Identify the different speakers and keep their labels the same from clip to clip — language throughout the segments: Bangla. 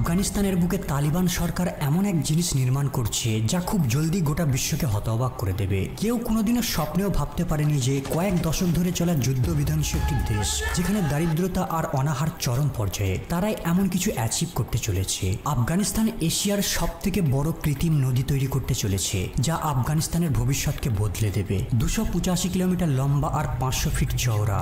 Speaker 1: আফগানিস্তানের বুকে তালিবান সরকার এমন এক জিনিস নির্মাণ করছে যা খুব জলদি গোটা বিশ্বকে হতবাক করে দেবে। কেউ কোনোদিনও স্বপ্নেও ভাবতে পারেনি যে কয়েক দশক ধরে চলা যুদ্ধ বিধ্বংসী একটি দেশ, যেখানে দারিদ্রতা আর অনাহার চরম পর্যায়ে, তারাই এমন কিছু অ্যাচিভ করতে চলেছে। আফগানিস্তান এশিয়ার সব থেকে বড় কৃত্রিম নদী তৈরি করতে চলেছে, যা আফগানিস্তানের ভবিষ্যৎকে বদলে দেবে। 285 কিলোমিটার লম্বা আর 500 ফিট চওড়া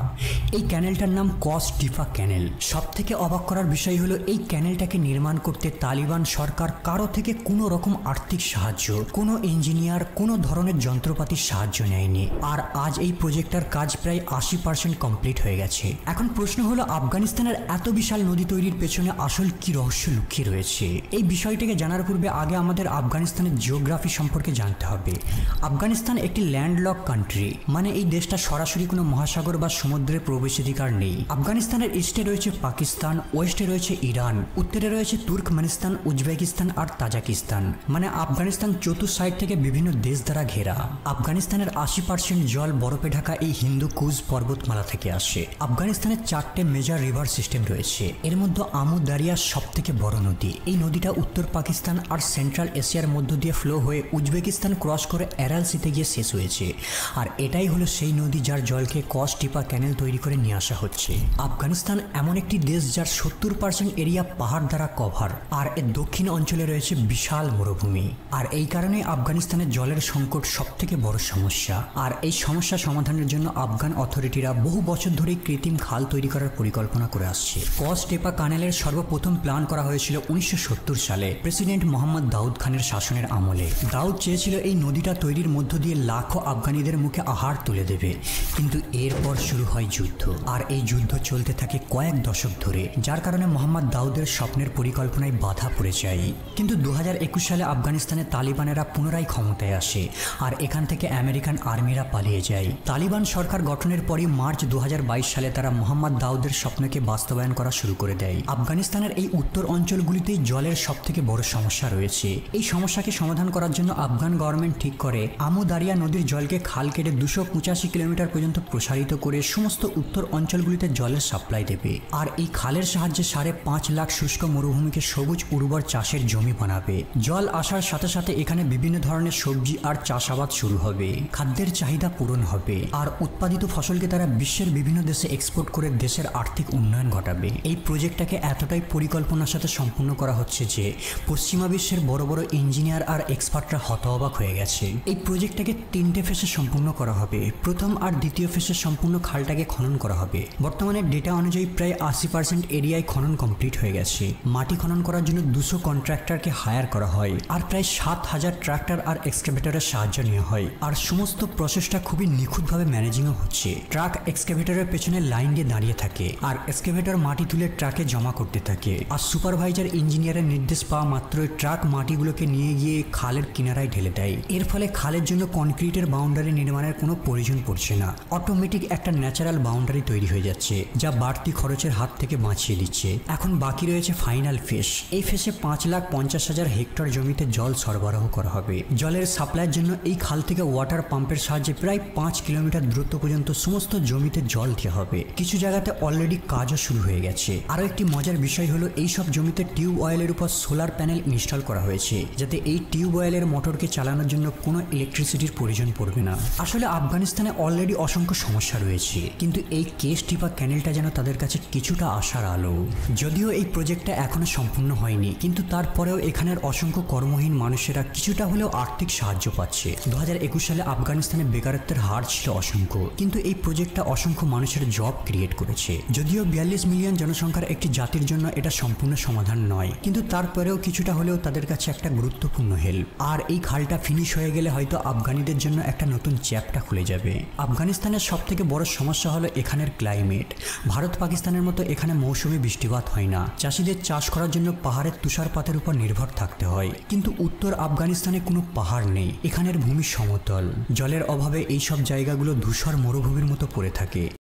Speaker 1: এই ক্যানেলটার নাম কস টিফা ক্যানেল। সব থেকে অবাক করার বিষয় হলো এই ক্যানেলটাকে নির্মাণ করতে তালিবান সরকার কারো থেকে কোনো রকম আর্থিক সাহায্য, কোনো ইঞ্জিনিয়ার, কোনো ধরনের যন্ত্রপাতির সাহায্য নেয়নি। আর আজ এই প্রজেক্টটার কাজ প্রায় 80% কমপ্লিট হয়ে গেছে। এখন প্রশ্ন হলো, আফগানিস্তানের এত বিশাল নদী তৈরির পেছনে আসল কি রহস্য লুকিয়ে রয়েছে? এই বিষয়টিকে জানার পূর্বে আগে আমাদের আফগানিস্তানের জিওগ্রাফি সম্পর্কে জানতে হবে। আফগানিস্তান একটি ল্যান্ডলক কান্ট্রি, মানে এই দেশটা সরাসরি কোনো মহাসাগর বা সমুদ্রের প্রবেশাধিকার নেই। আফগানিস্তানের ইস্টে রয়েছে পাকিস্তান, ওয়েস্টে রয়েছে ইরান, উত্তরে রয়েছে তুর্কমেনিস্তান, উজবেকিস্তান আর তাজিকিস্তান। মানে আফগানিস্তান চতুর্থ সাইড থেকে বিভিন্ন দেশ দ্বারা ঘেরা। আফগানিস্তানের 80% জল বরফে ঢাকা এই হিন্দু কুজ পর্বতমালা থেকে আসে। আফগানিস্তানের 4টে মেজর রিভার সিস্টেম রয়েছে, এর মধ্যে আমু দারিয়া সব থেকে বড় নদী। এই নদীটা উত্তর পাকিস্তান আর সেন্ট্রাল এশিয়ার মধ্য দিয়ে ফ্লো হয়ে উজবেকিস্তান ক্রস করে অ্যারাল সিতে গিয়ে শেষ হয়েছে। আর এটাই হলো সেই নদী যার জলকে কস টিপা ক্যানেল তৈরি করে নিয়ে আসা হচ্ছে। আফগানিস্তান এমন একটি দেশ যার 70% এরিয়া পাহাড় দ্বারা কভার, আর এর দক্ষিণ অঞ্চলে রয়েছে বিশাল মরুভূমি। আর এই কারণে আফগানিস্তানের জলের সংকট সব থেকে বড় সমস্যা। আর এই সমস্যা সমাধানের জন্য আফগান অথরিটিরা বহু বছর ধরেই কৃত্রিম খাল তৈরি করার পরিকল্পনা করে আসছে। কস টেপা কানেলের সর্বপ্রথম প্ল্যান করা হয়েছিল 1970 সালে প্রেসিডেন্ট মোহাম্মদ দাউদ খানের শাসনের আমলে। দাউদ চেয়েছিল এই নদীটা তৈরির মধ্য দিয়ে লাখো আফগানিদের মুখে আহার তুলে দেবে। কিন্তু এরপর শুরু হয় যুদ্ধ, আর এই যুদ্ধ চলতে থাকে কয়েক দশক ধরে, যার কারণে মোহাম্মদ দাউদের স্বপ্নের পরিকল্পনায় বাধা পড়ে যায়। কিন্তু 2021 সালে আফগানিস্তানে তালিবানেরা পুনরায় ক্ষমতায় আসে, আর এখান থেকে আমেরিকান আর্মিরা পালিয়ে যায়। তালিবান সরকার গঠনের পরই মার্চ 2022 সালে তারা মোহাম্মদ দাউদের স্বপ্নকে বাস্তবায়ন করা শুরু করে দেয়। আফগানিস্তানের এই উত্তর অঞ্চলগুলিতেই জলের সব থেকে বড় সমস্যা রয়েছে। এই সমস্যাকে সমাধান করার জন্য আফগান গভর্নমেন্ট ঠিক করে আমু দারিয়া নদীর জলকে খাল কেটে 285 কিলোমিটার পর্যন্ত প্রসারিত করে সমস্ত উত্তর অঞ্চলগুলিতে জলের সাপ্লাই দেবে। আর এই খালের সাহায্যে 5.5 লাখ শুষ্ক মরুভূমিকে সবুজ উর্বর চাষের জমি বানাবে। জল আসার সাথে সাথে এখানে বিভিন্ন ধরনের সবজি আর চাষাবাদ শুরু হবে, খাদ্যের চাহিদা পূরণ হবে, আর উৎপাদিত ফসলকে তারা বিশ্বের বিভিন্ন দেশে এক্সপোর্ট করে দেশের আর্থিক উন্নয়ন ঘটাবে। এই প্রজেক্টটাকে এতটাই পরিকল্পনার সাথে সম্পূর্ণ করা হচ্ছে যে পশ্চিমা বিশ্বের বড় বড় ইঞ্জিনিয়ার আর এক্সপার্টরা হতবাক হয়ে গেছে। এই প্রজেক্টটাকে 3টে ফেসে সম্পূর্ণ করা হবে। প্রথম আর দ্বিতীয় ফেসে সম্পূর্ণ খালটাকে খনন করা হবে। বর্তমানে ডেটা অনুযায়ী প্রায় 80% এরিয়ায় খনন কমপ্লিট হয়ে গেছে। মাটি খনন করার জন্য 200 কন্ট্রাক্টরকে হায়ার করা হয়, আর প্রায় 7000 ট্রাক্টর আর এক্সকাভেটরের সাহায্য নেওয়া হয়। আর সমস্ত প্রসেসটা খুবই নিখুঁতভাবে ম্যানেজিংও হচ্ছে। ট্রাক এক্সকাভেটরের পেছনে লাইন দিয়ে দাঁড়িয়ে থাকে, আর এক্সকাভেটর মাটি তুলে ট্রাকে জমা করতে থাকে। আর সুপারভাইজার ইঞ্জিনিয়ারের নির্দেশ পাওয়া মাত্রই ট্রাক মাটিগুলোকে নিয়ে গিয়ে খালের কিনারায় ঢেলে দেয়। এর ফলে খালের জন্য কনক্রিটের বাউন্ডারি নির্মাণের কোনো প্রয়োজন পড়ছে না। অটোমেটিক একটা ন্যাচারাল বাউন্ডারি তৈরি হয়ে যাচ্ছে, যা বাড়তি খরচের হাত থেকে বাঁচিয়ে দিচ্ছে। এখন বাকি রয়েছে ফাইনাল ফেস। এই ফেসে 5,50,000 হেক্টর জমিতে জল সরবরাহ করা হবে। জলের সাপ্লাইয়ের জন্য এই খাল থেকে ওয়াটার পাম্পের সাহায্যে প্রায় 5 কিলোমিটার দূরত্ব পর্যন্ত সমস্ত জমিতে জল দেওয়া হবে। কিছু জায়গাতে অলরেডি কাজও শুরু হয়ে গেছে। আরও একটি মজার বিষয় হলো, এইসব জমিতে টিউব অয়েলের উপর সোলার প্যানেল ইনস্টল করা হয়েছে, যাতে এই টিউব অয়েলের মোটরকে চালানোর জন্য কোনো ইলেকট্রিসিটির প্রয়োজন পড়বে না। আসলে আফগানিস্তানে অলরেডি অসংখ্য সমস্যা রয়েছে, কিন্তু এই কেস টিপা ক্যানেলটা যেন তাদের কাছে কিছুটা আশার আলো। যদিও এই প্রজেক্টটা এখনো সম্পূর্ণ হয়নি, কিন্তু তারপরেও এখানের অসংখ্য কর্মহীন মানুষেরা কিছুটা হলেও আর্থিক সাহায্য পাচ্ছে। 2021 সালে আফগানিস্তানে বেকারত্বের হার ছিল অসংখ্য, কিন্তু এই প্রজেক্টটা অসংখ্য মানুষের জব ক্রিয়েট করেছে। যদিও 42 মিলিয়ন জনসংখ্যার একটি জাতির জন্য এটা সম্পূর্ণ সমাধান নয়, কিন্তু তারপরেও কিছুটা হলেও তাদের কাছে একটা গুরুত্বপূর্ণ হেল্প। আর এই খালটা ফিনিশ হয়ে গেলে হয়তো আফগানিদের জন্য একটা নতুন চ্যাপ্টার খুলে যাবে। আফগানিস্তানের সব থেকে বড় সমস্যা হলো এখানের ক্লাইমেট। ভারত পাকিস্তানের মতো এখানে মৌসুমী বৃষ্টিপাত হয় না। চাষিদের চাষ করার জন্য পাহাড়ের তুষারপাতের উপর নির্ভর থাকতে হয়। কিন্তু উত্তর আফগানিস্তানে কোনো পাহাড় নেই, এখানের ভূমি সমতল। জলের অভাবে এইসব জায়গাগুলো ধূসর মরুভূমির মতো পড়ে থাকে।